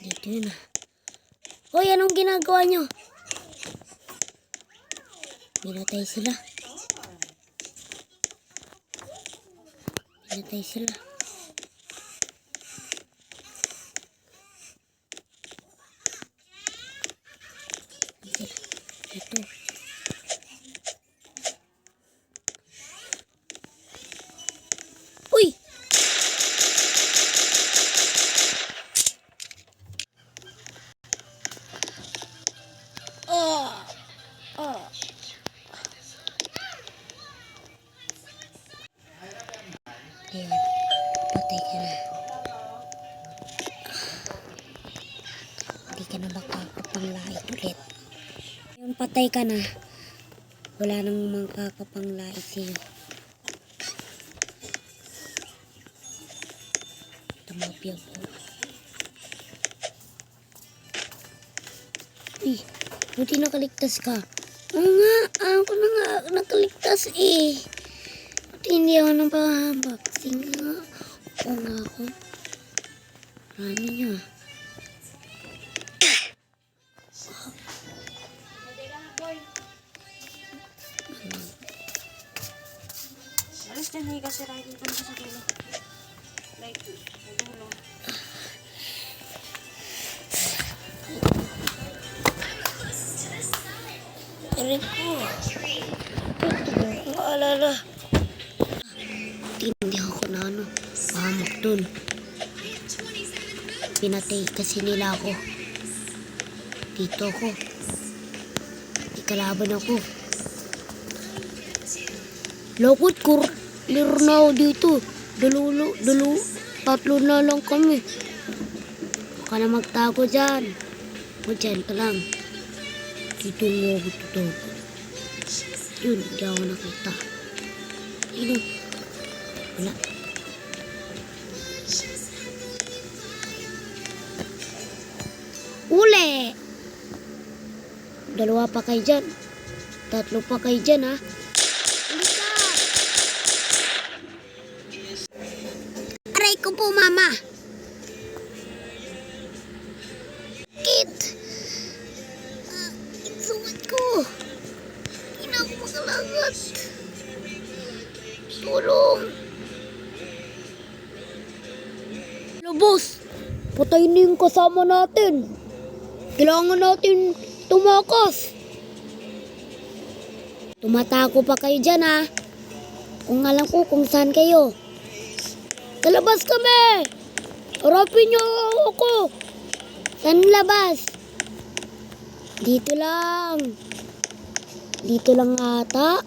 Dito yun ah. Hoy, anong ginagawa nyo? Pinatay sila. Pinatay sila. Ito. Uy! Ayan, patay ka na. Hindi ka na makakapanglait ulit. Yung patay ka na, wala nang makakapanglait sa'yo. Tumapyaw po. Uy, buti nakaligtas ka. Oo nga, ako na nga nakaligtas eh. Hindi ako nang pakabaksin nga. Oo nga ako. Marami niya. Alas dyan, hindi kasi right dito na sa dulo. Like, sa dulo. Aray ko. Maalala. Hindi ako na ano. Pahamak dun. Pinatay kasi nila ako. Dito ako. Ikalaban ako. Lakot ko. Liro na ako dito. Tatlo na lang kami. Baka na magtago dyan. O dyan ka lang. Dito mo ako tutago. Yun, hindi ako nakita. Yun. Wala. Uli! Dalawa pa kayo dyan. Tatlo pa kayo dyan, ha? Aray ko po, mama! Kit! Sumat ko! Hindi na ako makalagat. Tulong! Hello, boss! Patayin na yung kasama natin. Kailangan natin tumakas. Tumatako pa kayo dyan, ha? Kung alam ko kung saan kayo. Kalabas kami! Harapin niyo ako! Saan labas? Dito lang. Dito lang ata.